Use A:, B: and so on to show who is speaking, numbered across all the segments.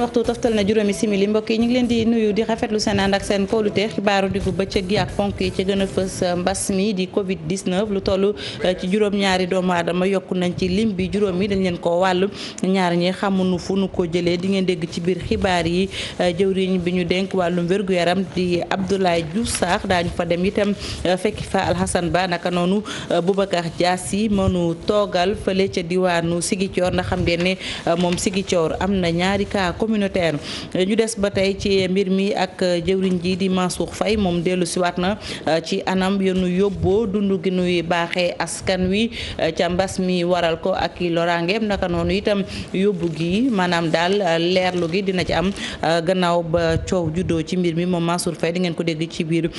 A: waxtu toftal na juróomi simili mbokk yi ñu ngi leen di nuyu di rafetlu seen ànd ak seen kóolute xibaaru diggu bëccëg gi ak ponk yi ci gën a fës. mbas mi di Covid 19 lu toll ci juróom-ñaari doomu aadama yokku nañ ci lim bi juróom yi dañ leen ko wàll ñaar ñi xamuñu fu nu ko jëlee di ngeen dégg ci biir xibaar yi jëwriñ bi ñu dénk wàllum wér-gu-yaram di Abdoulaye Diouf Sarr daañu fa dem itam fekki fa Alhassane Ba naka noonu Boubacar Diassi mënu toogal fële ca diwaanu Ziguinchor ndax xam ngeen ne moom Ziguinchor am na ñaari cas communautaire ñu des ba tey ci mbir mi ak jëwriñ ji di Mansour Faye moom dellu siwaat na ci anam yenu yóbboo dund gi nuy baaxee askan wi ca mbas mi waral ko ak i loraangeem naka noonu itam yóbbu gi maanaam daal leerlu gi dina ci am gannaaw ba coow juddoo ci mbir mi moom Mansour Faye di ngeen ko dégg ci biir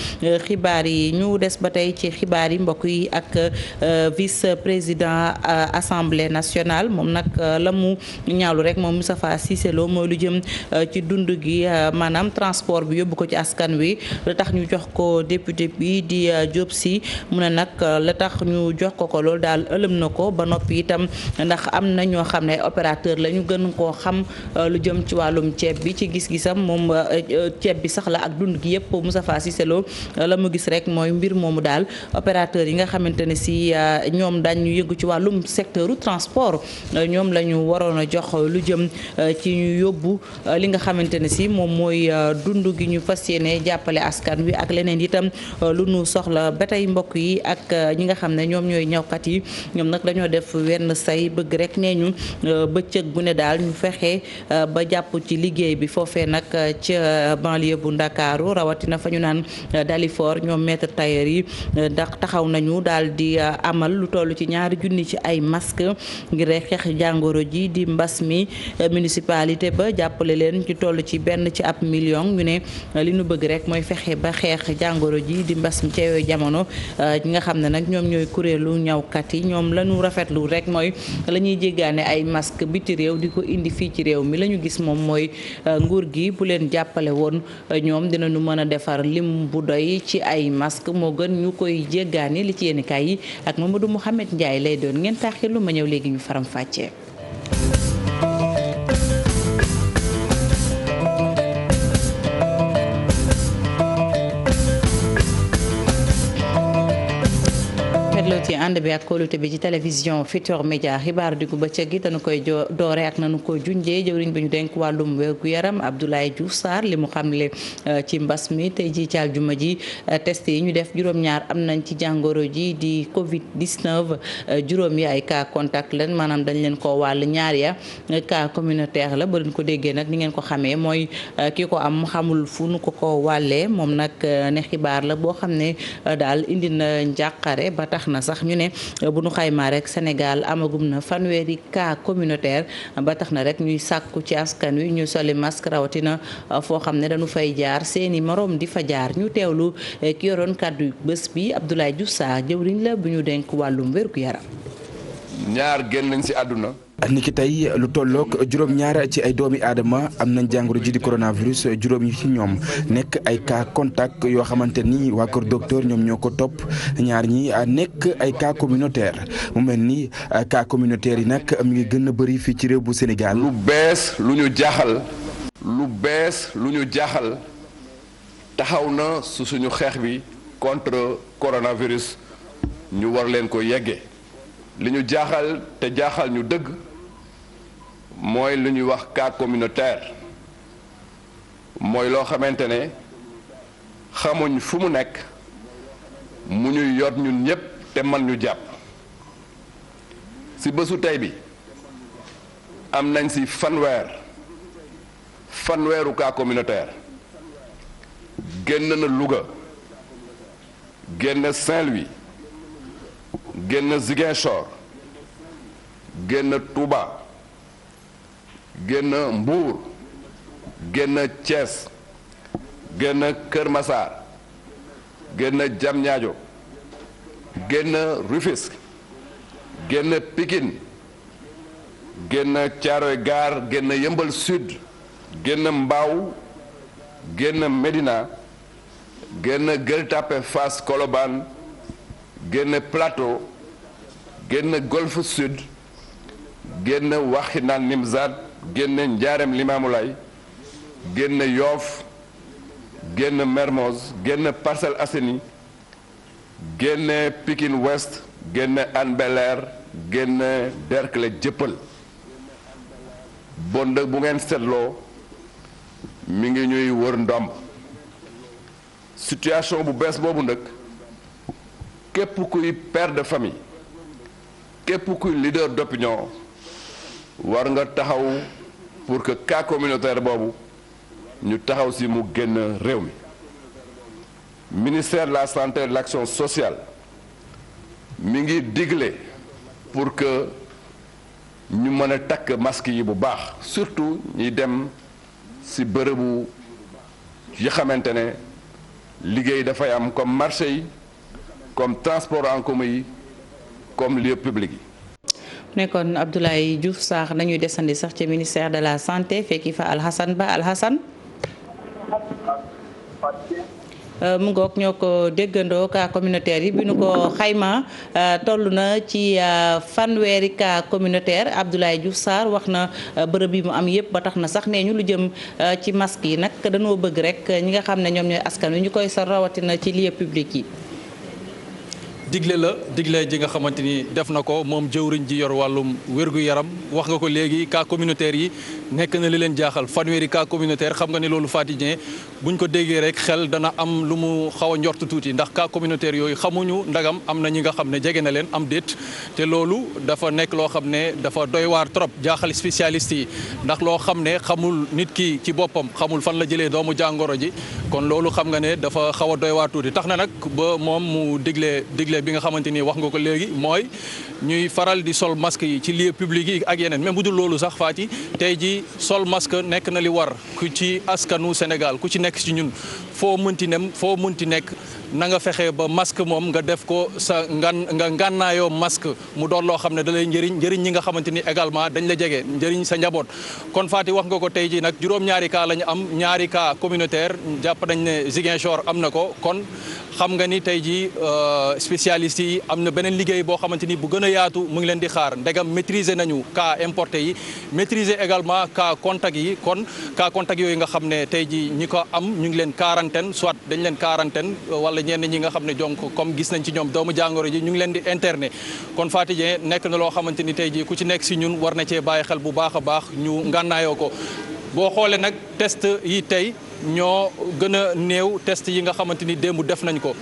A: xibaar yi ñu des ba tey ci xibaar yi mbokk yi ak vice président assemblée nationale moom nag la mu ñaawlu rek moom Moustapha Cissé Lo mooy lu jëm ci dund gi maanaam transport bi yóbbu ko ci askan wi la tax ñu jox ko député bi di Diop Sy mu ne nag la tax ñu jox ko loolu daal ëlëm na ko ba noppi itam ndax am na ñoo xam ne opérateur la ñu gën koo xam lu jëm ci wàllum ceeb bi ci gis-gisam moom ceeb bi sax la ak dund gi yëpp Moustapha Cissé Lo la mu gis rek mooy mbir moomu daal opérateur yi nga xamante ne si ñoom dañ ñu yëngu ci wàllum secteur transport ñoom la ñu waroon a jox lu jëm ci ñu yóbbu li nga xamante ne si moom mooy dund gi ñu fas yéene jàppale askan wi ak leneen itam lu nu soxla ba tey mbokk yi ak ñi nga xam ne ñoom ñooy ñawkat yi ñoom nag dañoo def wenn say bëgg rek nee ñu bëccëg bu ne daal ñu fexe ba jàpp ci liggéey bi foofee nag ca banlieue bu Ndakaaru rawatina fa ñu naan Dalifort ñoom maître tailleur yi ndax taxaw nañu daal di amal lu toll ci 2 junni ci ay masque ngir rek xeex jàngoro ji di mbas mi municipalité ba jàppale leen ci toll ci benn ci ab million ñu ne li nu bëgg rek mooy fexe ba xeex jàngoro ji di mbas mi ca yooyu jamono ñi nga xam ne nag ñoom ñooy kuréelu ñawkat yi ñoom la ñu rafetlu rek mooy la ñuy jéggaane ay masque biti réew di ko indi fii ci réew mi la ñu gis moom mooy nguur gi bu leen jàppale woon ñoom dinañu mën a defar lim bu doy ci ay masque moo gën ñu koy jéggaane li ci yéen kaay yi ak Mamadou Mouhamed Ndiaye lay doon ngeen taaxirlu ma ñëw léegi ñu faram fàccee. ci ànd bi ak kóolute bi ci télévision Futurs Médias xibaaru diggu bëccëg gi dañu koy doore ak nanu ko junjee jëwriñ bi ñu denk wàllum wér-gu-yaram Abdoulaye Diouf Sarr li mu xamle ci mbas mi tey ji ci àljuma ji test yi ñu def juróom-ñaar am nañ ci jàngoro ji di Covid 19 juróom yi ay cas contact leen maanaam dañ leen ko wàll ñaar ya cas communautaire la ba leen ko déggee nag ni ngeen ko xamee mooy ki ko am xamul fu nu ko wàllee moom nag ne xibaar la boo xam ne daal indi na njàqare ba tax na sax ñu ne bu nu xaymaa rek Sénégal amagum na fanweeri cas communautaire ba tax na rek ñuy sàkku ci askan wi ñu soli masque rawatina foo xam ne dañu fay jaar seeni moroom di fa jaar ñu teewlu ki yoroon kàddu bés bi Abdoulaye Diouf Sarr jëwriñ la bu ñu denk wàllum wérgu yaram.
B: ñaar génn nañ ci àdduna.
C: niki tey lu tollook juróom-ñaar ci ay doomi aadama am nañ jàngoro ji di coronavirus juróom yi ci ñoom nekk ay cas contact yoo xamante ni waa kër docteur ñoom ñoo ko topp ñaar ñi nekk ay cas communautaire mu mel ni cas communautaire yi nag mu ngi gën a bëri fii ci réew bu Sénégal.
B: lu bees lu ñu jaaxal taxaw na su suñu xeex bi contre coronavirus ñu war leen ko yeggee li ñu jaaxal te jaaxal ñu dëgg mooy lu ñuy wax cas communautaire mooy loo xamante ne xamuñ fu mu nekk mu ñuy yot ñun ñépp te man ñu jàpp ci bésu tey bi am nañ ci fanweeru cas communautaire génn na Louga génn Saint-Louis génn Ziguinchor génn Touba génn Mbour génn Thiès génn Kër Massar génn Diamniadio génn Rufisque génn Pikine génn Thiaroye Gare génn Yeumbeul Sud génn Mbao génn Médina génn Gueule Tapée Fass Colobane génn Plateau génn Golfe Sud génn Wakhinane Nimzatt génn Ndiarème Limamoulaye génn Yoff génn Mermoz génn Parcelles Assainies génn Pikine Ouest génn Hann Bel-Air génn Derklé Dieuppeul bon nag bu ngeen seetloo mi ngi ñuy wër ndomb situation bu bees boobu nag képp kuy père de famille képp kuy leader d'opinion war nga taxaw pour que cas communautaire boobu ñu taxaw si mu génn réew mi ministère de la santé et de l'action sociale mi ngi digle pour que ñu mën a takk masque yi bu baax surtout ñuy dem ci bërëbu yi xamante ne liggéey dafay am comme marché yi comme transport en commun yi comme lieu public yi.
A: nekkoon Abdoulaye Diouf Sarr nañuy desandi sax ci ministère de la santé fekki fa Alhassane Ba Alhassane. mu ngoog ñoo ko déggandoo cas communautaire yi bi nu ko xayma toll na ci fanweeri cas communautaire Abdoulaye Diouf Sarr wax na bërëb yi mu am yëpp ba tax na sax nee ñu lu jëm ci masque yi nag dañoo bëgg rek ñi nga xam ne ñoom ñooy askan wi ñu koy sa rawatina ci lieu public yi.
D: digle ji nga xamante ni def na ko moom jëwriñ ji yor wàllum wér-gu-yaram wax nga ko léegi cas communautaire yi nekk na li leen jaaxal fanweeri cas communautaire xam nga ni loolu Fatidien buñ ko déggee rek xel dana am lu mu xaw a njort tuuti ndax cas communautaire yooyu xamuñu ndagam am na ñi nga xam ne jege na leen am déet te loolu dafa nekk loo xam ne dafa doy waar trop jaaxal spécialiste yi ndax loo xam ne xamul nit ki ci boppam xamul fan la jëlee doomu jàngoro ji kon loolu xam nga ne dafa xaw a doy waar tuuti tax na nag ba moom mu digle bi nga xamante ni wax nga ko léegi mooy ñuy faral di sol masque yi ci lieu public yi ak yeneen même bu dul loolu sax Fati tey ji sol masque nekk na li war ku ci askanu Sénégal ku ci nekk ci ñun foo mënti nekk na nga fexe ba masque moom nga def ko sa nga ngànnaayoo masque mu doon loo xam ne da lay njëriñ ñi nga xamante ni également dañ la jege njëriñ sa njaboot kon Fati wax nga ko tey ji nag juróom-ñaari cas la ñu am ñaari cas communautaire jàpp nañ ne Ziguinchor am na ko kon xam nga ni tey ji spécialistes yi am na beneen liggéey boo xamante ni bu gën a yaatu mu ngi leen di xaar ndegam maîtriser nañu cas importé yi maîtriser également cas contact yi kon cas contact yooyu nga xam ne tey ji ñi ko am ñu ngi leen quarantaine soit dañ leen quarantaine wala ñenn ñi nga xam ne donc comme gis nañ ci ñoom doomu jàngoro ji ñu ngi leen di interner kon Fatidien nekk na loo xamante ni tey ji ku ci nekk si ñun war na cee bàyyi xel bu baax a baax ñu ngànnaayoo ko boo xoolee nag test yi tey ñoo gën a néew test yi nga xamante ni démb def nañ ko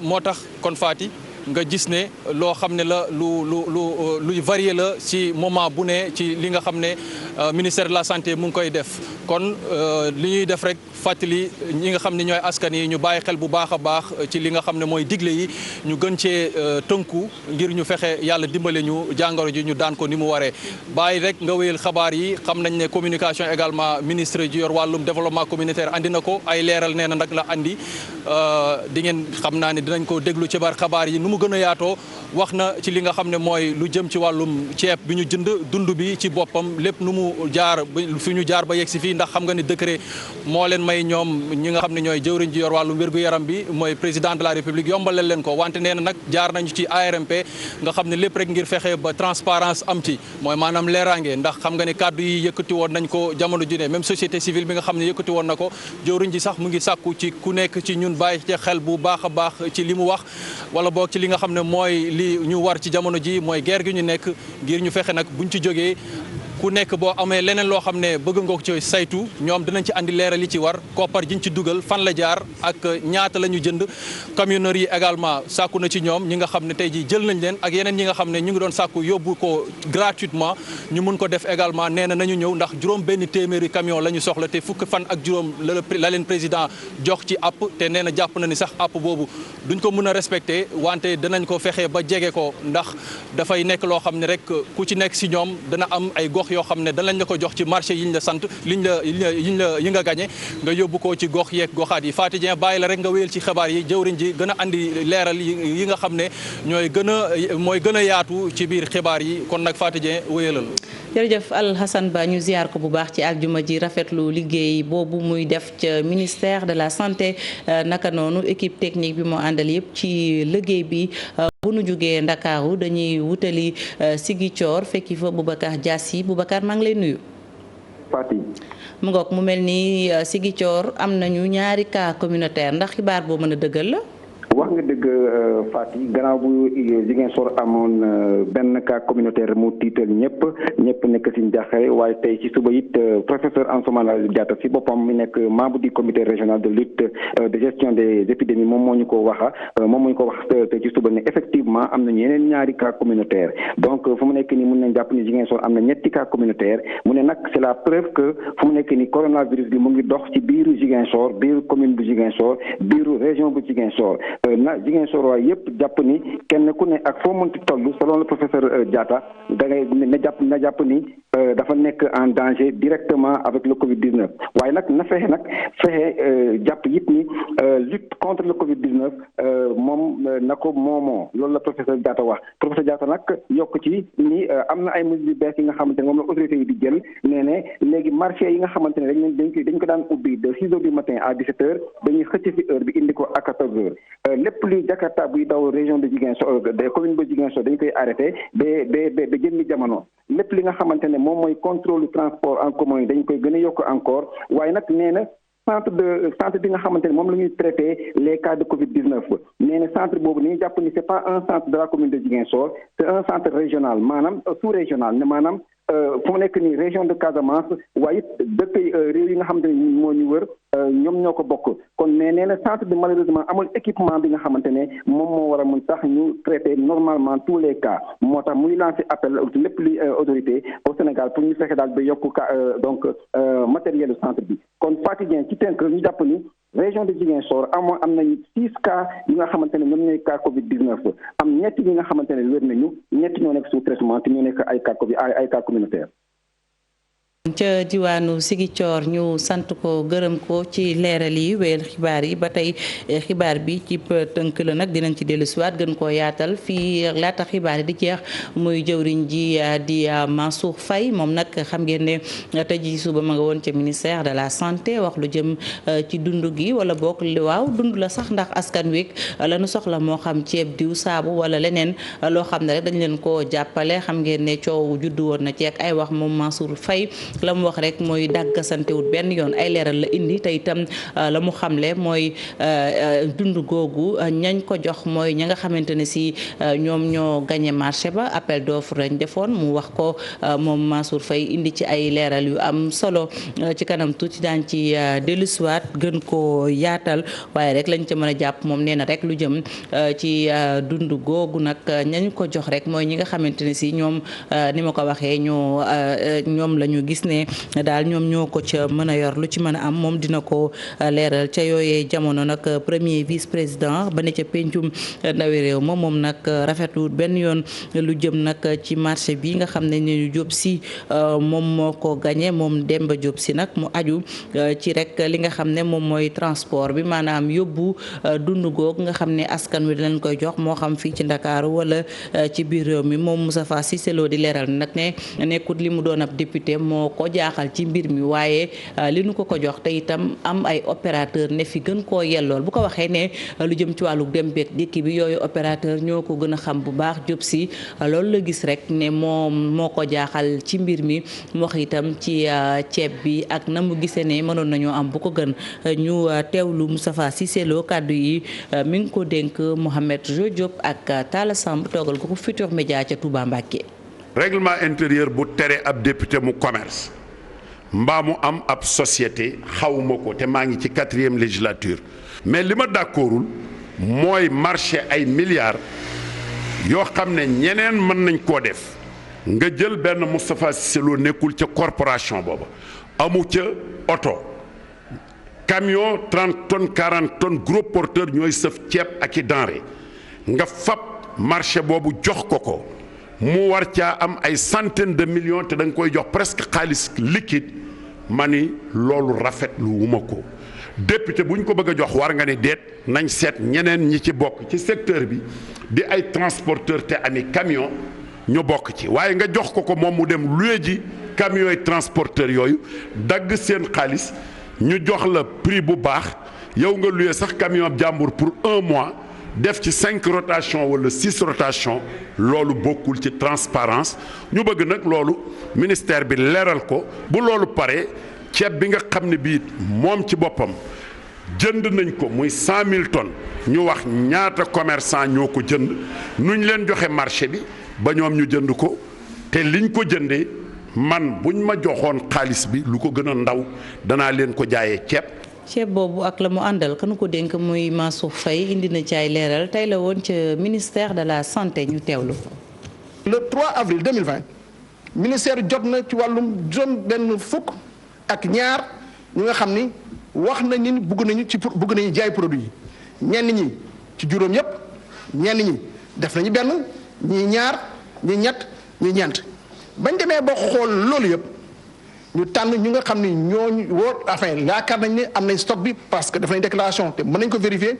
D: moo tax kon Fati nga gis ne loo xam ne la luy varié la ci moment bu ne ci li nga xam ne ministère de la santé mu ngi koy def kon li ñuy def rek fàttali ñi nga xam ne ñooy askan yi ñu bàyyi xel bu baax a baax ci li nga xam ne mooy digle yi ñu gën cee tënku ngir ñu fexe yàlla dimbale ñu jàngoro ji ñu daan ko ni mu waree bàyyi rek nga wéyal xabaar yi xam nañ ne communication également ministre ji yor wàllum développement communautaire andi na ko ay leeral nee na nag la andi di ngeen xam naa ne dinañ ko déglu ci bar xabaar yi nu mu gën a yaatoo wax na ci li nga xam ne mooy lu jëm ci wàllum ceeb bi ñu jënd dund bi ci boppam lépp nu mu jaar fi ñu jaar ba yegg si fii ndax xam nga ni décret moo leen may ñoom ñi nga xam ne ñooy jëwriñ ji yor wàllum wér-gu-yaram bi mooy président de la république yombalal leen ko wante nee na nag jaar nañu ci ARMP nga xam ne lépp rek ngir fexe ba transparence am ci mooy maanaam leeraange ndax xam nga ne kàddu yi yëkkati woon nañ ko jamono ju ne même société civile bi nga xam ne yëkkati woon na ko jëwriñ ji sax mu ngi sàkku ci ku nekk ci ñun bàyyi ci xel bu baax a baax ci li mu wax wala boog ci li nga xam ne mooy li ñu war ci jamono ji mooy guerre gi ñu nekk ngir ñu fexe nag buñ ci jógee ku nekk boo amee leneen loo xam ne bëgg nga ko ci saytu ñoom dinañ ci andi leeral yi ci war koppar jiñ ci dugal fan la jaar ak ñaata la ñu jënd camionneurs yi également sàkku na ci ñoom ñi nga xam ne tey ji jël nañ leen ak yeneen ñi nga xam ne ñu ngi doon sàkku yóbbu ko gratuitement ñu mun ko def également nee na nañu ñëw ndax juróom benn téeméeri camion la ñu soxla te fukki fan ak juróom la leen président jox ci app te nee na jàpp na ni sax app boobu duñ ko mën a respecté wante danañ ko fexe ba jege ko ndax dafay nekk loo xam ne rek ku ci nekk si ñoom dana am ay gox yoo xam ne danañ la ko jox ci marché yiñ la sant yi nga gagné nga yóbbu ko ci gox yeeg goxaat yi Fatidien bàyyi la rek nga wéyal ci xibaar yi jëwriñ ji gën a andi leeral yi nga xam ne mooy gën a yaatu ci biir xibaar yi kon nag Fatidien wéyalal.
A: jërëjëf Alhassane Ba ñu ziar ko bu baax ci aljuma ji rafetlu liggéey boobu muy def ca ministère de la santé naka noonu équipe technique bi moo àndal yëpp ci liggéey bi. bu nu jógee Ndakaaru dañuy wutali Ziguinchor fekki fa Boubacar Diassi Boubacar maa ngi lay nuyu.
E: Fatick.
A: mu ngoog mu mel ni Ziguinchor am nañu ñaari cas communautaire ndax xibaar boo mën a dëggal la.
E: wax nga dëgg Fatick gannaaw bu Ziguinchor amoon benn cas communautaire mu tiital ñëpp nekk ci njaaxare waaye tey ci suba it professeur Ansoumana Diatta ci boppam mi nekk membre du comité régional de lutte de gestion des épidémies moom moo ñu ko wax tey ci suba ne effectivement am nañu yeneen ñaari cas communautaire donc fu mu nekk nii mun nañ jàpp ni Ziguinchor am na ñetti cas communautaire mu ne nag c'est la preuve que fu mu nekk nii coronavirus bi mu ngi dox ci biiru Ziguinchor biiru commune bu Ziguinchor biiru région bu Ziguinchor na Ziguinchor waay yëpp jàpp ni kenn ku ne ak foo mënti toll selon le professeur Diatta da ngay na jàpp ni dafa nekk en danger directement avec le Covid-19 waaye nag na fexe jàpp it ni lutte contre le Covid-19 moom na ko moomoo loolu la professeur Diatta wax professeur Diatta nag yokk ci ni am na ay mesures yu bees yi nga xamante ne moom la autorités yi di jël nee ne léegi marché yi nga xamante ne dañ ko daan ubbi de 6 heures du matin à 17 heures dañuy xëcc fi heure bi indi ko à 14 heures lépp luy Jakarta buy daw région de Ziguinchor de commune de Ziguinchor dañ koy arrêté ba jëmmi jamono lépp li nga xamante ne moom mooy contrôle transport en commun yi dañ koy gën a yokk encore waaye nag nee na centre bi nga xamante ne moom la ñuy traité les cas de Covid-19 nee na centre boobu ni ñu jàpp ni c'est pas un centre de la commune de Ziguinchor c'est un centre régional maanaam sous-régional ne maanaam fu mu nekk nii région de Casamance waaye dëkk réew yi nga xamante ne moo ñu wër ñoom ñoo ko bokk kon mais nee na centre bi malheureusement amul équipement bi nga xamante ne moom moo war a mun tax ñu traiter normalement tous les cas moo tax muy lancer appel lépp luy autorité au Sénégal pour ñu fexe daal ba yokku donc matériel du centre bi kon Fatiguien ci tënk ñu jàpp ni région de Ziguinchor am nañu 6 cas yi nga xamante ne ñoom ñooy cas Covid-19 am ñetti ñi nga xamante ne wér nañu ñetti ñoo nekk sous traitement te ñoo nekk ay cas Covid ay cas communautaire.
A: ca diwaanu Ziguinchor ñu sant ko gërëm ko ci leeral yi wéyal xibaar yi ba tey xibaar bi ci tënk la nag dinañ ci dellusiwaat gën koo yaatal fii laata xibaar yi di jeex muy jëwriñ ji di Mansour Faye moom nag xam ngeen ne tey ji suba ma nga woon ca ministère de la santé wax lu jëm ci dund gi wala boog waaw dund la sax ndax askan wi la nu soxla moo xam ceeb diw saabu wala leneen loo xam ne rek dañ leen koo jàppale xam ngeen ne coow juddu woon na ci ak ay wax moom Mansour Faye la mu wax rek mooy dàgg santewut benn yoon ay leeral la indi te itam la mu xamle mooy dund googu ñañ ko jox mooy ña nga xamante ne si ñoom ñoo gagné marché ba appel d'offre lañ defoon mu wax ko moom Mansour Faye indi ci ay leeral yu am solo ci kanam tuuti daan ci dellusiwaat gën koo yaatal waaye rek lañ ca mën a jàpp moom nee na rek lu jëm ci dund googu nag ñañ ko jox rek mooy ñi nga xamante ne si ñoom ni ma ko waxee ñoom la ñu gis ne daal ñoom ñoo ko ca mën a yor lu ci mën a am moom dina ko leeral ca yooyee jamono nag premier vice président ba ne ca pencum ndawi réew ma moom nag rafetlu benn yoon lu jëm nag ci marché bi nga xam ne ñu Diop Sy moom moo ko gagné moom Demba Diop Sy nag mu aju ci rek li nga xam ne moom mooy transport bi maanaam yóbbu dund goog nga xam ne askan wi dinañ koy jox moo xam fii ci Ndakaaru wala ci biir réew mi moom Moustapha Cissé Lo di leeral nag ne nekkut li mu doon ab député moo ko jaaxal ci mbir mi waaye li nu ko jox te itam am ay opérateur ne fi gën koo yellool bu ko waxee ne lu jëm ci wàllu dem beeg dikki bi yooyu opérateur ñoo ko gën a xam bu baax Diop Sy loolu la gis rek ne moo ko jaaxal ci mbir mi mu wax itam ci ceeb bi ak na mu gisee ne mënoon nañoo am bu ko gën ñu teewlu Moustapha Cissé Lo kàddu yi mi ngi ko dénk Mohamed Jo Diop ak Talla Samb toogal ko Futurs Médias ca Touba Mbacké.
F: règlement intérieur bu tere ab député mu commerce mbaa mu am ab société xawuma ko te maa ngi ci 4e législature mais li ma d'accordul mooy marché ay milliards yoo xam ne ñeneen mën nañ koo def nga jël benn Moustapha Cissé Lo nekkul ca corporation booba amu ca oto camion 30 tonnes 40 tonnes gros porteur ñooy sëf ceeb ak i denrée nga fab marché boobu jox ko mu war caa am ay centaines de millions te da nga koy jox presque xaalis liquide ma ni loolu rafetlu wu ma ko député bu ñu ko bëgg a jox war nga ne déet nañ seet ñeneen ñi ci bokk ci secteur bi di ay transporteur te ami camion ñu bokk ci waaye nga jox ko moom mu dem loué ji camions yi transporteur yooyu dagg seen xaalis ñu jox la prix bu baax yow nga loué sax camion jàmbur pour 1 mois def ci 5 rotations wala 6 rotations loolu bokkul ci transparence ñu bëgg nag loolu ministère bi leeral ko bu loolu paree ceeb bi nga xam ne bii moom ci boppam jënd nañ ko muy 100 000 tonnes ñu wax ñaata commerçant ñoo ko jënd nuñ leen joxe marché bi ba ñoom ñu jënd ko te liñ ko jëndee man buñ ma joxoon xaalis bi lu ko gën a ndaw danaa leen ko jaayee ceeb
A: boobu ak la mu àndal kanu ko dénk muy Mansour Faye indi na ci ay leeral tey la woon ca ministère de la santé ñu teewlu.
G: Le 3 avril 2020 ministère jot na ci wàllum benn fukk ak ñaar ñu nga xam ni wax nañ ni bëgg nañu jaay produit yi ñenn ñi ci juróom yépp ñenn ñi def nañu benn ñi ñaar ñi ñett ñi ñeent bañ demee ba xool loolu yépp ñu tànn ñu nga xam ni ñooñu wóor enfin yaakaar nañ ne am nañ stock bi parce que def nañ déclaration te mën nañ ko vérifier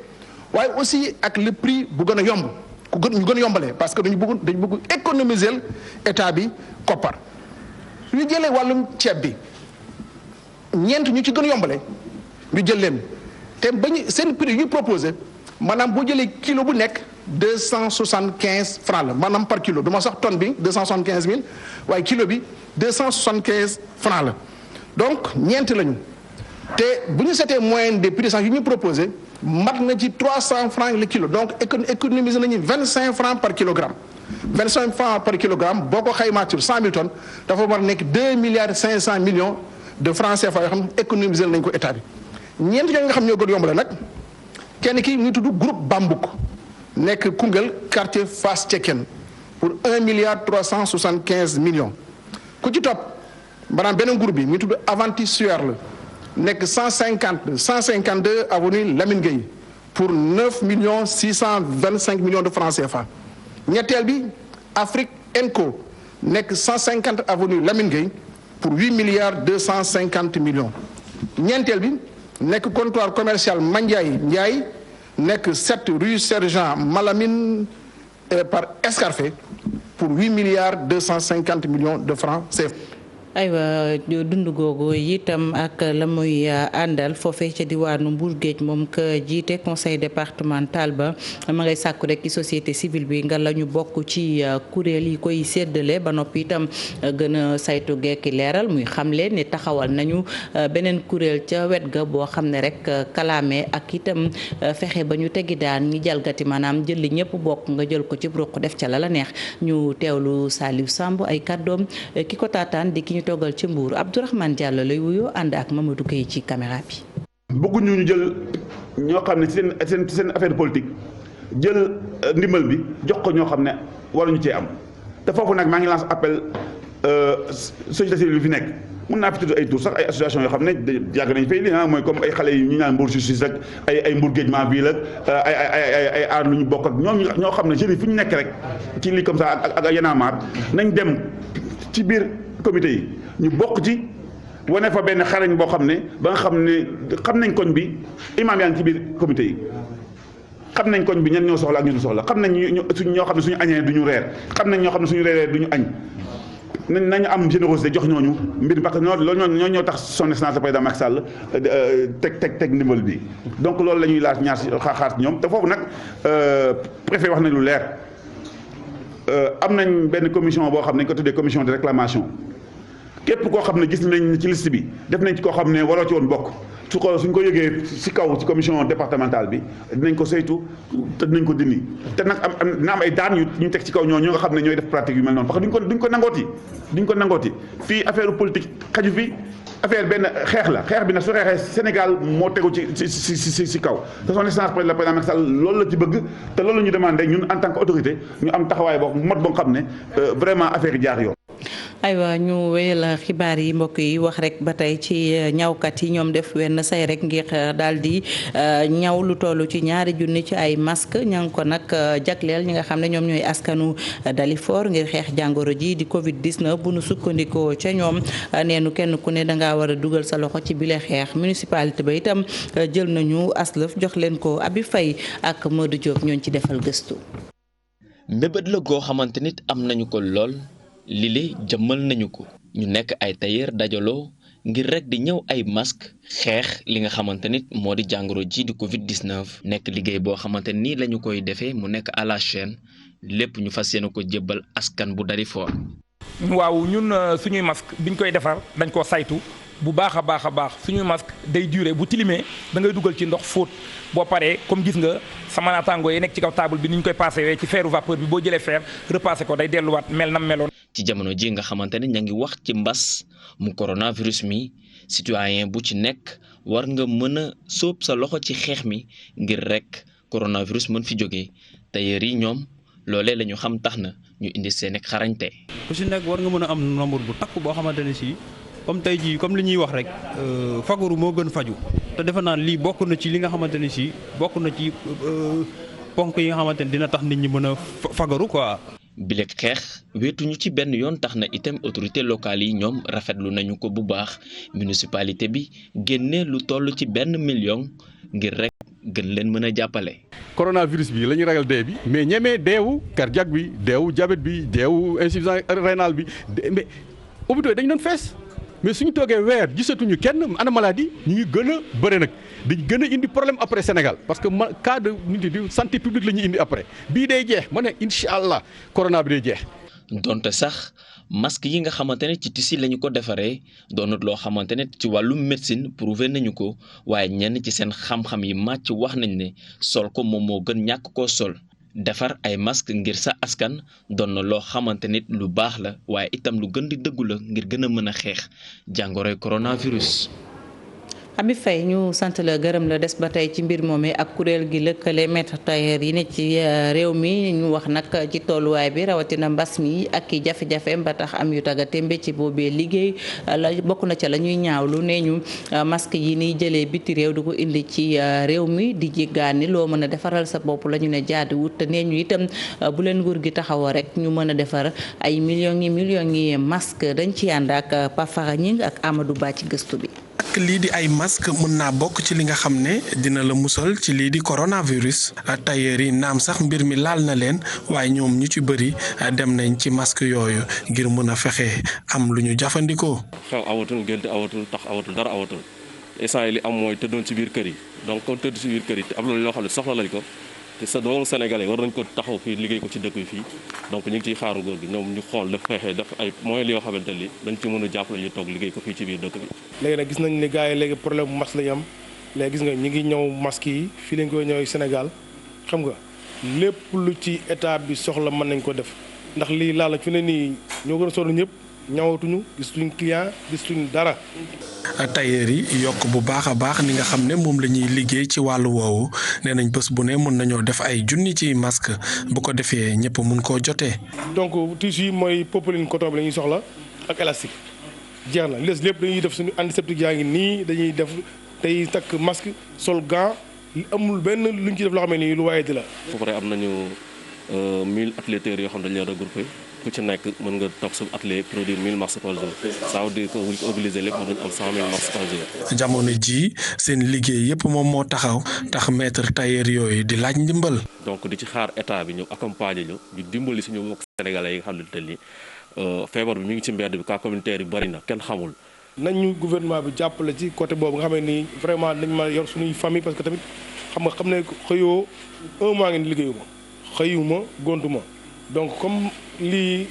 G: waaye aussi ak le prix bu gën a yomb ñu gën a yombalee parce que dañu bëgg économiser état bi koppar su ñu jëlee wàllum ceeb bi ñeent ñu ci gën a yombale ñu jël leen te bañu seen prix yu proposé maanaam boo jëlee kilo bu nekk 275 francs la maanaam par kilo du ma sax tonne bi 275 000 waaye kilo bi 275 francs la donc ñeent lañu te bu ñu seetee moyenne des prix sax yu ñu proposé mat na ci 300 francs le kilo donc économiser nañu 25 francs par kilogramme 25 francs par kilogramme boo ko xaymaa sur 100 000 tonnes dafa war a nekk 2 milliards 500 millions de francs CFA yoo xam ne économiser nañ ko état bi ñeent yooyu nga xam ñoo gën yombale nag kenn ki ñu tudd groupe Bambouk nekk Koungheul quartier Fass Cekkeen pour 1 milliard 375 millions ku ci topp maanaam beneen groupe bi ñu tudd Avanti Sueur la nekk 152 avenue Lamine Gueye pour 9 millions 625 millions de francs CFA ñetteel bi Afrique Enco nekk 150 avenue Lamine Gueye pour 8 milliards 250 millions ñeenteel bi nekk comptoir commercial Mandiaye Ndiaye nekk 7 rue Sergent Malamine par Escarfé pour 8 milliards 250 millions de francs CFA.
A: aywa dund googu itam ak la muy àndal foofee ca diwaanu Mbour Géej moom ka jiite conseil départemental ba ma ngay sàkku rek ci société civile bi nga la ñu bokk ci kuréel yi koy séddale ba noppi itam gën a saytu gekki leeral muy xamle ne taxawal nañu beneen kuréel ca wet ga boo xam ne rek kalaame ak itam fexe ba ñu tegi daan ñi jalgati maanaam jël li ñëpp bokk nga jël ko ci ruq def ca la neex ñu teewlu Saliou Samb ay kàddoom ki ko taataan di ki ñu toggal ci Mbour Abdourahmane Diallo lay wuyoo ànd ak Mamadou Gueye ci caméra bi.
H: bëgguñu ñu jël ñoo xam ne ci seen affaire politique jël ndimbal bi jox ko ñoo xam ne waruñu cee am te foofu nag maa ngi lance appel société civile bi fi nekk mun naa fi tudd ay tur sax ay association yoo xam ne yàgg nañ fay li mooy comme ay xale yi ñu naan Mbour justice ak ay Mbour Géejement bii la ay aar lu ñu bokk ak ñoo xam ne jeunes yi fu ñu nekk rek ci lii comme ça ak Y'en a marre nañ dem ci biir comité yi ñu bokk ci wane fa benn xarañ boo xam ne ba nga xam ne xam nañ koñ bi imaam yaa ngi ci biir comité yi xam nañ koñ bi ñan ñoo soxla ak ñu du soxla xam nañ ñoo xam ne suñu añee du ñu reer xam nañ ñoo xam ne suñu reeree du ñu añ nañu am générosité jox ñooñu mbir parce que ñoo tax son excellence le président Macky Sall teg ndimbal bi donc loolu la ñuy laaj ñaar si xaar ñoom te foofu nag préfet wax nañ lu leer am nañ benn commission boo xam ne ko tuddee commission de réclamation képp koo xam ne gis nañ ci liste bi def nañ ci koo xam ne waroo ci woon bokk suñ ko yëgee ci kaw ci commission départementale bi dinañ ko saytu te dinañ ko dindi te nag dina am ay daan yu ñu teg ci kaw ñoo nga xam ne ñooy def pratique yu mel noonu parce que duñ ko nangooti fii affaire politique xaju fi affaire benn xeex la xeex bi nag su xeexee Sénégal moo tegu ci kaw te son excellence le président Macky Sall loolu la ci bëgg te loolu la ñu demandé ñun en tant que autorité ñu am taxawaay boo mot boo xam ne vraiment affaire yi jaar yoon.
A: aywa ñu wéyal xibaar yi mbokk yi wax rek ba tey ci ñawkat yi ñoom def wenn say rek ngir daal di ñaw lu toll ci 2 junni ci ay masque ña ngi ko nag jagleel ñi nga xam ne ñoom ñooy askanu Dalifort ngir xeex jàngoro ji di Covid 19 bu nu sukkandikoo ca ñoom neenu kenn ku ne dangaa war a dugal sa loxo ci bile xeex municipalité ba itam jël nañu aslëf jox leen ko Abi Faye ak Modou Diop ñooñ ci defal gëstu.
I: mbébét la goo xamante nit am nañu ko lool. lile jëmmal nañu ko ñu nekk ay tailleur dajaloo ngir rek di ñëw ay masque xeex li nga xamante ni moo di jàngoro ji di Covid-19 nekk liggéey boo xamante nii la ñu koy defee mu nekk à la chaîne lépp ñu fas yéene ko jébbal askan bu Dalifort.
J: waaw ñun suñuy masque biñ koy defar dañ koo saytu bu baax a baax suñuy masque day durer bu tilimee da ngay dugal ci ndox fóot boo paree comme gis nga sama naataangoo yi nekk ci kaw table bi ni ñu koy passé wee ci feeru vapeur bi boo jëlee fer repassé ko day delluwaat mel na meloon.
I: ci jamono ji nga xamante ne ña ngi wax ci mbas mu coronavirus mi citoyen bu ci nekk war nga mën a sóob sa loxo ci xeex mi ngir rek coronavirus mën fi jógee tailleur yi ñoom loolee la ñu xam tax na ñu indi seen xarañte.
K: ku si nekk war nga mën a am nombre bu takk boo xamante ne si comme tey jii comme li ñuy wax rek fagaru moo gën faju te defe naa lii bokk na ci li nga xamante ne si bokk na ci ponk yi nga xamante ne dina tax nit ñi mën a fagaru quoi.
I: bileeg xeex weetuñu ci benn yoon tax na itam autorité locale yi ñoom rafetlu nañu ko bu baax municipalité bi génne lu toll ci 1 million ngir rek gën leen mën a jàppale.
L: coronavirus bi la ñu ragal dee bi mais ñemee deewu cardiaque bi deewu diabète bi deewu insuffisance rénale bi mais hôpitaux yi dañu doon fees mais suñu toogee weer gisatuñu kenn ana maladie ñu ngi gën a bëri nag dañ gën a indi problème après Sénégal parce que cas de santé publique la ñuy indi après bii day jeex ma ne incha allah corona bi day jeex.
I: donte sax masque yi nga xamante ne ci tissu lañu ko defaree doonut loo xamante ne ci wàllum médecine prouvé nañu ko waaye ñenn ci seen xam-xam yi màcc wax nañ ne sol ko moom moo gën ñàkk koo sol. defar ay masque ngir sa askan doon na loo xamante nit lu baax la waaye itam lu gën di dëggu la ngir gën a mën a xeex jàngoroy coronavirus.
A: Ami Faye ñu sant la gërëm la des ba tey ci mbir moom ak kuréel gi lëkkale maître tailleur yi ne ci réew mi ñu wax nag ci tolluwaay bi rawatina mbas mi ak i jafe-jafeem ba tax am yu tagga tembe ci boobee liggéey la bokk na ca la ñuy ñaawlu nee ñu masque yi niy jëlee biti réew du ko indi ci réew mi di jéggaani loo mën a defaral sa bopp la ñu ne jaadiwut te nee ñu itam bu leen nguur gi taxawoo rek ñu mën a defar ay millions yi masque dañ ci ànd ak Pafara Ñing ak Amadou Ba ci gëstu bi.
M: ak lii di ay masque mën naa bokk ci li nga xam ne dina la musal ci lii di coronavirus tailleur yi naam sax mbir mi laal na leen waaye ñoom ñu ci bëri dem nañ ci masque yooyu ngir mën a fexe am lu ñu jëfandikoo.
N: xew awatul gént awatul tax awatul dara awatul instant yi li am mooy tëddoon ci biir kër yi donc comme tëdd ci biir kër yi te am na loo xam ne soxla lañ ko te sa doomu sénégalais war nañ ko taxaw fii liggéey ko ci dëkk bi fii donc ñu ngi ciy xaaru góor gi ñoom ñu xool daf fexe def ay moyens yoo xamante ni dañ ci mën a jàppale ñu toog liggéey ko fii ci biir dëkk bi.
G: léegi nag gis nañ ne gars yi léegi problème bu masque la ñu am léegi gis nga ñi ngi ñëw masque yi fii lañ koy ñëw Sénégal xam nga lépp lu ci état bi soxla mën nañ ko def ndax lii laal la fi ne nii ñoo gën a sonn ñëpp ñawatuñu gisuñu client gisuñu dara.
M: tailleur yi yokk bu baax a baax ni nga xam ne moom la ñuy liggéey ci wàllu woowu nee nañ bés bu ne mën nañoo def ay junni ci masque bu ko defee ñëpp mun koo jotee.
G: donc tissu yi mooy popeline coton bi la ñuy soxla ak élastique jeex na les lépp dañuy def suñu antiseptique yaa ngi nii dañuy def tey takk masque sol gant amul benn lu ñu ci def loo xam ne nii lu waaye di la.
N: ba pare am nañu 1000 athlètes yoo xam dañ leen regroupé ku ci nekk mën nga toog sa atelier produire 1000 masques par jour ça veut dire que bu ñu ko organisé lépp mën nañu am 100 000 masques par jour.
M: jamono jii seen liggéey yëpp moom moo taxaw tax maître tailleur yooyu di laaj ndimbal.
N: donc di ci xaar état bi ñu accompagner ñu dimbali suñu mbokk sénégalais yi nga xamante ni feebar bi mi ngi ci mbedd bi cas communautaire yi bari na kenn xamul.
G: nañu gouvernement bi jàppale ci côté boobu nga xam ne nii vraiment dañ ma yor suñuy famille parce que tamit xam ne xëyoo 1 mois ngeen liggéeyuma xëyuma gontuma donc comme lii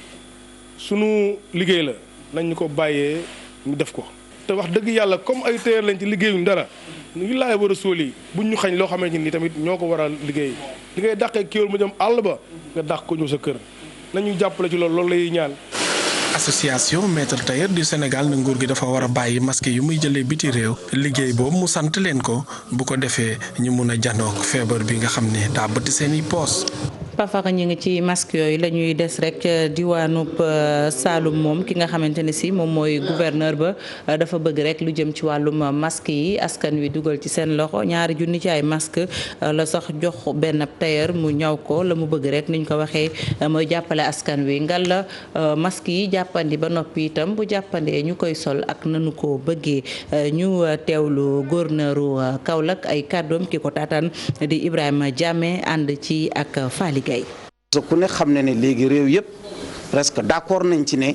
G: sunu liggéey la nañ ñu ko bàyyee ñu def ko te wax dëgg yàlla comme ay téer lañ ci liggéeyuñ dara ñu laay war a sóol yi buñ ñu xañ loo xamante ni tamit ñoo ko war a liggéey li ngay dàqee kéwél mu jëm àll ba nga dàq ko ñëw sa kër nañu jàppale ci loolu lay ñaan.
M: association maître tailleur du Sénégal na nguur gi dafa war a bàyyi masque yu muy jëlee biti réew liggéey boobu mu sant leen ko bu ko defee ñu mun a janook feebar bi nga xam ne daa bëtt seeni poos.
A: Pafara ñu ngi ci masque yooyu la ñuy des rek diwaanub Saloum moom ki nga xamante ne si moom mooy gouverneur ba dafa bëgg rek lu jëm ci wàllum masque yi askan wi dugal ci seen loxo 2 junni ci ay masque la sax jox benn tailleur mu ñaw ko la mu bëgg rek niñ ko waxee mooy jàppale askan wi ngal la masque yi jàppandi ba noppi itam bu jàppandee ñu koy sol ak nanu ko bëggee ñu teewlu gouverneuru Kaolack ay kàddoom ki ko taataan di Ibrahima Diamé ànd ci ak Fally
O: ku ne xam ne léegi réew yëpp presque d'accord nañ ci ne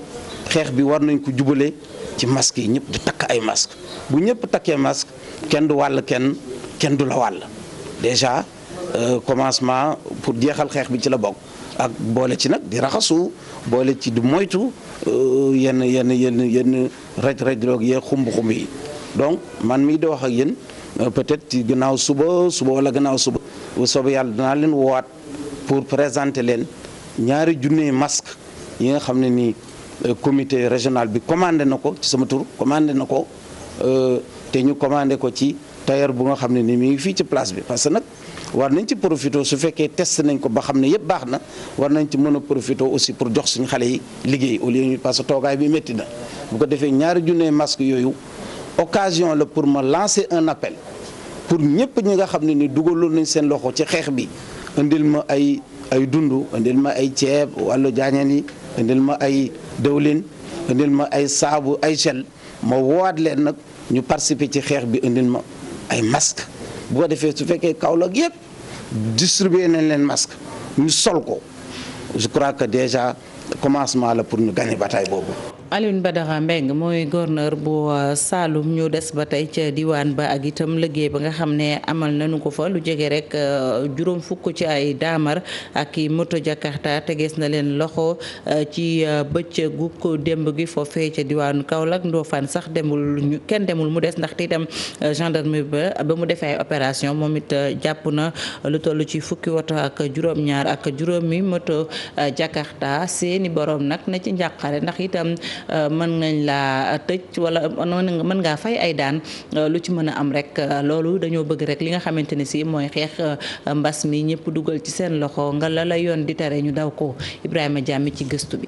O: xeex bi war nañ ko jubale ci masque yi ñëpp di takk ay masque bu ñëpp takkee masque kenn du wàll kenn du la wàll déjà commencement pour jeexal xeex bi ci la bokk ak boole ci nag di raxasu boole ci du moytu yenn raj loog yee xumb yi donc man mii di wax ak yéen peut-être ci gannaaw suba wala gannaaw suba bu soobee yàlla dinaa leen woowaat pour présenter leen ñaari junne masque yi nga xam ne nii comité régional bi commandé na ko ci sama tur commandé na ko te ñu commandé ko ci tailleur bu nga xam ne nii mi ngi fii ci place bi parce que nag war nañ ci profité su fekkee test nañ ko ba xam ne yëpp baax na war nañ ci mën a profité aussi pour jox suñu xale yi liggéey au lieu ñu parce que toogaay bi métti na bu ko defee ñaari junne masque yooyu occasion la pour ma lancer un appel pour ñëpp ñi nga xam ne ni dugaloon nañ seen loxo ci xeex bi indil ma ay dund indil ma ay ceeb wàllu jaañeen yi indil ma ay dëwlin indil ma ay saabu ay gel ma woowaat leen nag ñu participer ci xeex bi indil ma ay masque bu ko defee su fekkee Kaolack yëpp distribuer nañ leen masque ñu sol ko je crois que déjà commencement la pour ñu gagner bataille boobu.
A: Alioune Badara Mbengue mooy gouverneur bu Saloum ñu des ba tey ca diwaan ba ak itam liggéey ba nga xam ne amal nañu ko fa lu jege rek juróom fukk ci ay daamar ak i moto Jakarta tegees na leen loxo ci bëccëgu ko démb gi foofee ca diwaanu Kaolack Ndofane sax kenn demul mu des ndaxte itam gendarmerie ba mu defee ay opération moom it jàpp na lu toll ci fukki woto ak juróom-ñaar ak juróomi moto Jakarta seeni borom nag na ci njàqare ndax itam mën ngañ laa tëj wala mën ngaa fay ay daan lu ci mën a am rek loolu dañoo bëgg rek li nga xamante ne si mooy xeex mbas mi ñëpp dugal ci seen loxo nga la yoon di tere ñu daw ko Ibrahima Diame ci gëstu bi.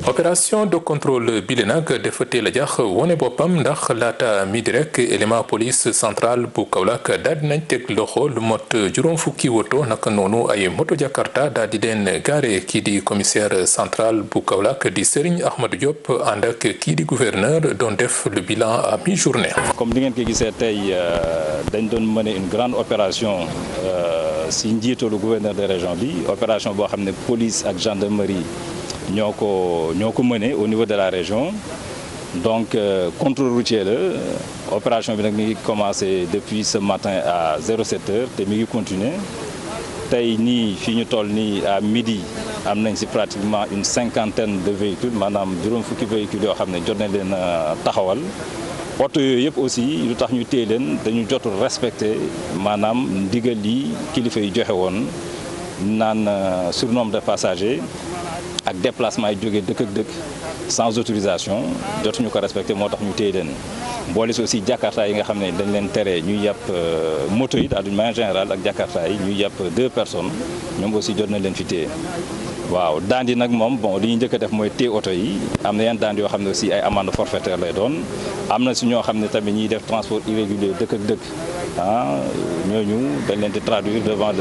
P: opération de contrôle bi nag dafa teel a jax wone boppam ndax laata midi rek élément police centrale bu Kaolack daal di nañ teg loxo lu mot juróom fukki woto naka noonu ay moto Jakarta daal di leen gaare kii di commissaire central bu Kaolack di Serigne Ahmadou Diop ànd ak kii di gouverneur doon def le bilan à mi-journée.
Q: comme ni ngeen ko gisee tey dañ doon mener une grande opération si njiitalu gouverneur de région bi opération boo xam ne police ak gendarmerie. ñoo ko mené au niveau de la région donc contrôle routier la opération bi nag mi ngi commencé depuis ce matin à 07h te mi ngi continuer tey nii fii ñu toll nii à midi am nañ ci pratiquement une cinquantaine de véhicules maanaam juróom fukki véhicules yoo xam ne jot nañ leen taxawal oto yooyu yëpp aussi lu tax ñu téye leen dañu jotul respecter maanaam ndigal yi kilifa yi joxe woon naan surnombre de passagers ak déplacement yi jógee dëkk ak dëkk sans autorisation jotuñu ko respecté moo tax ñu téye leen boole si aussi Jakarta yi nga xam ne dañ leen tere ñuy yàpp moto yi daal d'une manière générale ak Jakarta yi ñuy yàpp 2 personnes ñoom aussi jot na leen fi téye waaw daan yi nag moom bon li ñuy njëkk a def mooy téye oto yi am na yenn daan yoo xam ne aussi ay amende forfaitaire lay doon am na si ñoo xam ne tamit ñiy def transport irrégulier dëkk ak dëkk ñooñu dañ leen di traduire devant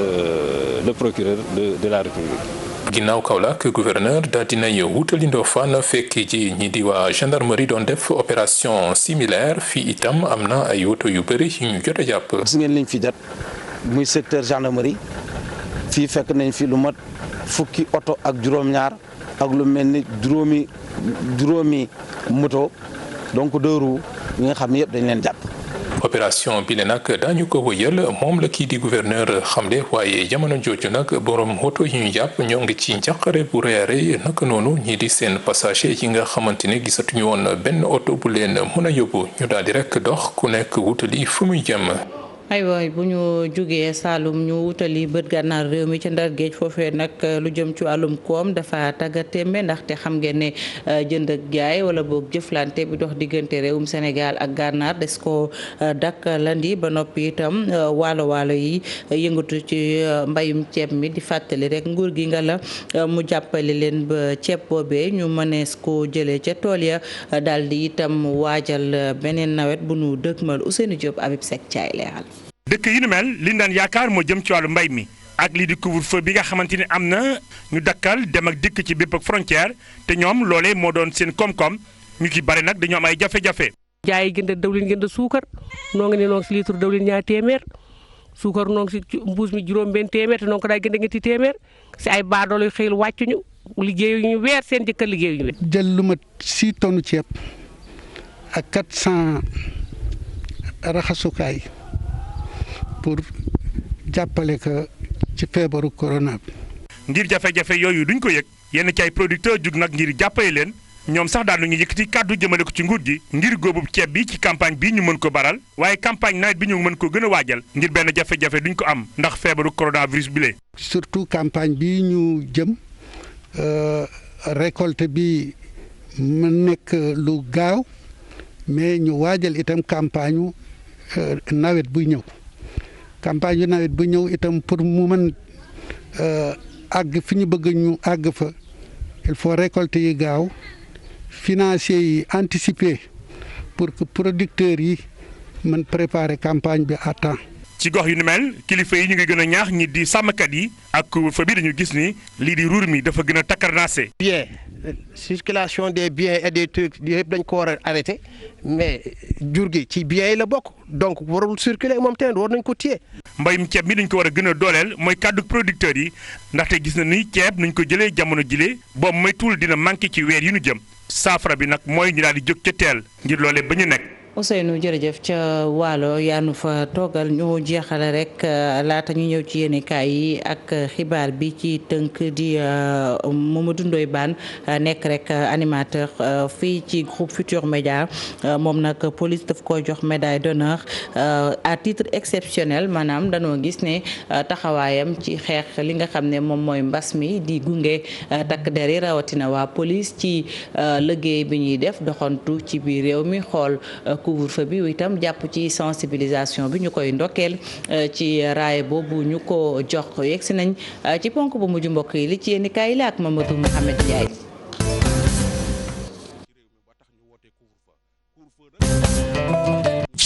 Q: le procureur de la République.
P: ginnaaw Kaolack gouverneur daal dinay wutali Ndofane fekk ji ñi di waa gendarmerie doon def opération similaire fii itam am na ay woto yu bëri yu ñu jot a jàpp.
O: gis ngeen liñ fi jot muy secteur gendarmerie fii fekk nañ fi lu mat fukki oto ak juróom-ñaar ak lu mel ni juróomi moto donc 2 roues yi nga xam ne yëpp dañ leen jàpp.
P: opération bi le nag daañu ko wëyal moom la kii di gouverneur xamle waaye jamono jooju nag borom woto yi ñu jàpp ñoo ngi ci njàqare bu reere naka noonu ñii di seen passager yi nga xamante ne gisatuñu woon benn oto bu leen mën a yóbbu ñu daal di rek dox ku nekk wutali fu muy jëm.
A: aywa bu ñu jógee Saloum ñu wutali bët gànnaar réew mi ca Ndar géej foofee nag lu jëm ci wàllum koom dafa tàggatémbe ndaxte xam ngeen ne jënd ak jaay wala boog jëflante bi dox diggante réewum Sénégal ak gànnaar des ko dakkalandi ba noppi itam waalo yi yëngatu ci mbayum ceeb mi di fàttali rek nguur gi nga la mu jàppale leen ba ceeb boobee ñu mënees ko jëlee ca tool ya daal di itam waajal beneen nawet bu nu dëkkmal Ousseynou Diop Habib Seck caay leeral.
R: dëkk yi nu mel li ñu daan yaakaar moo jëm ci wàllu mbay mi ak lii di couvre-feu bi nga xamante ni am na ñu dakkal dem ak dikk ci bépp ak frontière te ñoom loolee moo doon seen koom-koom ñu ci bari nag dañoo am ay jafe-jafe.
S: jaay gënd dawlin gënd suukar noo ngi ne noo ngi si litre dawlin 2 téeméer suukar noo ngi si mbuus mi juróom-benn téeméer te noo ko daay gënd ñetti téeméer si ay baadoolo yu xëyul wàccuñu liggéeyuñu weer seen jëkkër liggéeyuñu leen.
T: jël lu mat 6 tonnes ceeb ak 400 raxasukaay pour jàppale ko ci feebaru corona bi.
R: ngir jafe-jafe yooyu duñ ko yëg yenn ci ay producteurs jug nag ngir jàppale leen ñoom sax daal ñu yëkkati kàddu jëmale ko ci nguur gi ngir góobub ceeb bi ci campagne bi ñu mën ko baral waaye campagne nawet bi ñu mën ko gën a waajal ngir benn jafe-jafe duñ ko am ndax feebaru coronavirus bi lee.
T: surtout campagne bi ñu jëm récolte bi mu nekk lu gaaw mais ñu waajal itam campagne nawet buy ñëw campagne yu nawet bu ñëw itam pour mu mën àgg fi ñu bëgg ñu àgg fa il faut récolter yi gaaw financiers yi anticiper pour que producteurs yi mën préparer campagne bi à temps.
R: ci gox yu ni mel kilifa yi ñu ngi gën a ñaax ñi di sàmmkat yi ak couvre-feu bi dañu gis ni lii di ruur mi dafa gën a takkarnaase.
U: bien circulation des biens et des trucs yëpp dañ ko war a arrêté mais jur gi ci biens yi la bokk donc warul circuler moom tamit war nañ ko téye.
R: mbayum ceeb mi dañ ko war a gën a dooleel mooy kàddu producteurs yi ndaxte gis na ni ceeb nañ ko jëlee jamono jile boobu moytuwul dina manqué ci weer yi ñu jëm saafara bi nag mooy ñu daal di jóg ca teel ngir loolee ba ñu nekk.
A: Ousseynou jërëjëf ca Waalo yaanu fa toogal ñu jeexale rek laata ñu ñëw ci yéenekaay yi ak xibaar bi ci tënk di Mamadou Ndoye Bane nekk rek animateur fii ci groupe Futur Média moom nag police daf ko jox médaille d'honneur à titre exceptionnel maanaam danoo gis ne taxawaayam ci xeex li nga xam ne moom mooy mbas mi di gunge takk der yi rawatina waa police ci liggéey bi ñuy def doxantu ci biir réew mi xool couvre-feu bi itam jàpp ci sensibilisation bi ñu koy ndokkeel ci raay boobu ñu ko jox yegsi nañ ci ponk bu mujj mbokk yi li ci yéen kaay la ak Mamadou Mouhamed Ndiaye.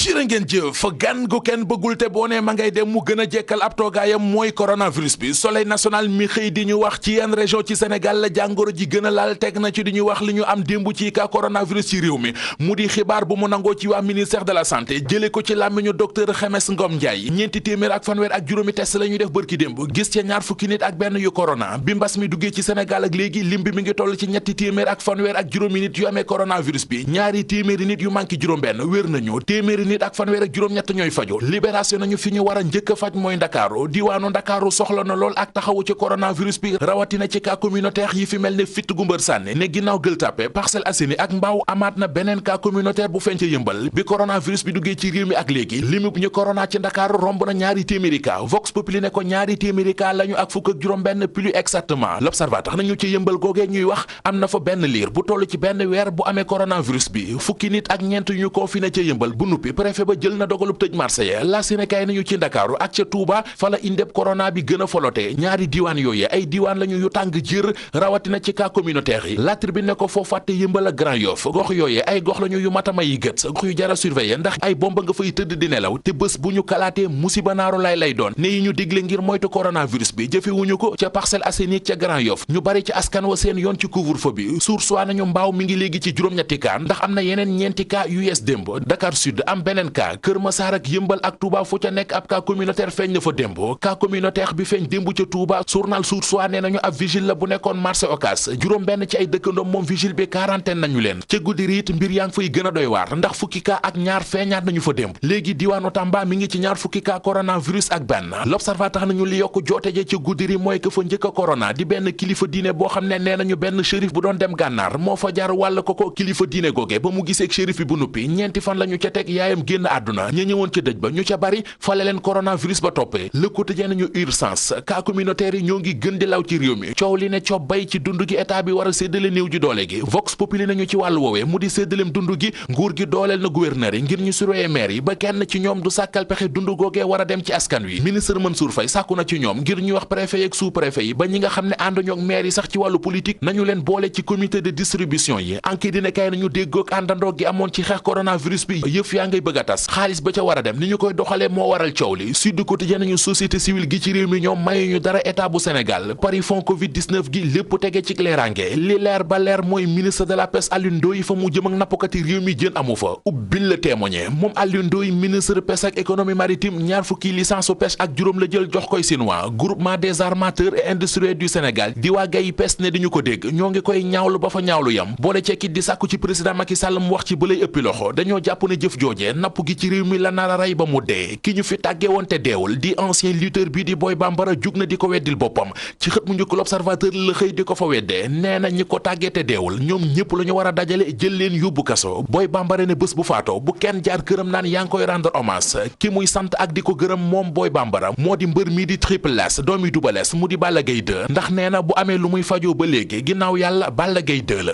V: jërë ngeen jëf gan gu kenn bëggul te boo nee ma ngay dem mu gën a jekkal ab toogaayam mooy coronavirus bi soleil national mi xëy di ñu wax ci yenn région ci Sénégal la jàngoro ji gën a laal teg na ci di ñu wax li ñu am démb ci cas coronavirus ci réew mi mu di xibaar bu mu nangoo ci waa ministère de la santé jële ko ci làmmiñu docteur Xemes Ngom Ndiaye ñeenti téeméer ak fanweer ak juróomi test la ñuy def bërki démb gis ca ñaar fukki nit ak benn yu corona bi mbas mi duggee ci Sénégal ak léegi lim bi mi ngi toll ci ñetti téeméer ak fanweer ak juróomi nit yu amee coronavirus bi ñaari téeméeri nit yu manqué juróom-benn wér nañu téeméeri nit ak fanweer ak juróom-ñett ñooy faju libération nañu fi ñu war a njëkk a faj mooy Ndakaaru diwaanu Ndakaaru soxla na lool ak taxawu ci coronavirus bi rawatina ci cas communautaire yi fi mel ne fitt gu mbër sànni ne ginnaaw Gueule Tapée Parcelles Assainies ak Mbao amaat na beneen cas communautaire bu feeñ ca Yëmbal bi coronavirus bi duggee ci réew mi ak léegi limub ñu corona ci Ndakaaru romb na ñaari téeméeri cas Vox Populi ne ko ñaari téeméeri cas lañu ak fukk ak juróom-benn plus exactement L'Observateur nañu ci Yëmbal googee ñuy wax am na fa benn liir bu toll ci benn weer bu amee coronavirus bi fukki nit ak ñeent yu ñu confiné ca Yëmbal bu nuppi préfet ba jël na dogalub tëj marché ya la Sénégal nañu ci Ndakaaru ak ca Touba fa la indeb corona bi gën a folote ñaari diiwaan yooyu ay diiwaan lañu yu tàng jër rawatina ci cas communautaire yi La Tribune ne ko foo fàtte Yëmbal ak Grand Yoff gox yooyu ay gox lañu yu matama yi gët gox yu jara surveiller ndax ay bomba nga fay tëdd di nelaw te bés bu ñu kalaatee musiba naaru lay doon ne yi ñu digle ngir moytu coronavirus bi jëfewuñu ko ca Parcelles Assainies ca Grand Yoff ñu bari ci askan wa seen yoon ci couvre-feu bi Source A nañu Mbaaw mi ngi léegi ci juróom-ñetti cas ndax am na yeneen ñeenti cas yu yees démb Dakar Sud am beneen cas Kër Massar ak Yëmbal ak Touba fu ca nekk ab cas communautaire feeñ na fa démb cas communautaire bi feeñ démb ca Touba journal Source A nee nañu ab vigile la bu nekkoon marché Ocass juróom benn ci ay dëkkandoom moom vigile bi quarantaine nañu leen ca Goudiri it mbir yaa ngi fay gën a doy waar ndax fukki cas ak ñaar feeñaat nañu fa démb léegi diwaanu Tamba mi ngi ci ñaar fukki cas coronavirus ak benn L'Observateur nañu li yokk joote je ca Goudiri mooy que fa njëkk a corona di benn kilifa diine boo xam ne nee nañu benn shérif bu doon dem gànnaar moo fa jaar wàll ko kilifa diine googe ba mu gisee shérif bi bu nuppi ñeenti fan la ñu ca teg yaayam génn àdduna ña ñëwoon ca dëj ba ñu ca bari fale leen coronavirus ba toppee Le Quotidien nañu urgence cas communautaire yi ñoo ngi gën di law ci réew mi coow li ne coob bay ci dund gi état bi war a séddale néew ji doole gi Vox Populi nañu ci wàllu woowee mu di séddaleem dund gi nguur gi dooleel na gouverneur yi ngir ñu surveiller maire yi ba kenn ci ñoom du sàkkal pexe dund googee war a dem ci askan wi ministre Mansour Faye sàkku na ci ñoom ngir ñu wax préfet yi ak sous préfet yi ba ñi nga xam ne ànduñoo ak maire yi sax ci wàllu politique nañu leen boole ci comité de distribution yi enquête dina kay nañu déggoog àndandoo gi amoon ci xeex coronavirus bi yëf yaa ngay bëgg a tas xaalis ba ca war a dem ni ñu koy doxalee moo waral coow li Sud Quotidien nañu société civile gi ci réew mi ñoom mayuñu dara état bu Sénégal pari fond Covid 19 gi lépp tege ci leerange li leer ba leer mooy ministre de la pêche Alioune Ndoye fa mu jëm ak nappkati réew mi jën amu fa ubbil la témoigné moom Alioune Ndoye ministre pêche ak économie maritime ñaar fukki licence su pêche ak juróom la jël jox koy Sinwaa groupement des armateurs et industriels du Sénégal di waa gay pêche ne diñu ko dégg ñoo ngi koy ñaawlu ba fa ñaawlu yam boole cekkit di sàkku ci président Macky Sall mu wax ci ba lay ëppi loxo dañoo jàpp ne jëf joojee napp gi ci réew mi la nar a rey ba mu dee ki ñu fi tàggee woon te deewul di ancien lutteur bi di Boy Bambara jug na di ko weddil boppam ci xët mu njëkk l'Observateur la xëy di ko fa weddee nee na ñi ko tàggee te deewul ñoom ñëpp la ñu war a dajale jël leen yóbbu kaso Boy Bambara ne bés bu faatoo bu kenn jaar këram naan yaa ngi koy rendre hommage ki muy sant ak di ko gërëm moom Boy Bambara moo di mbër mi di Triple S doomi Double S mu di Balla Gaye 2 ndax nee na bu amee lu muy fajoo ba léegi ginnaaw yàlla Balla Gaye 2 la.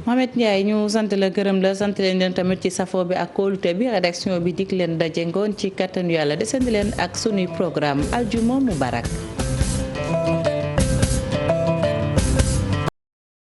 A: Mohamed Ndiaye ñu sant la gërëm la sant leen tamit ci safo bi ak kóolute bi rédaction bi dik leen daje ngoon ci kattanu yàlla desandi leen ak sunuy programme aljuma mubarak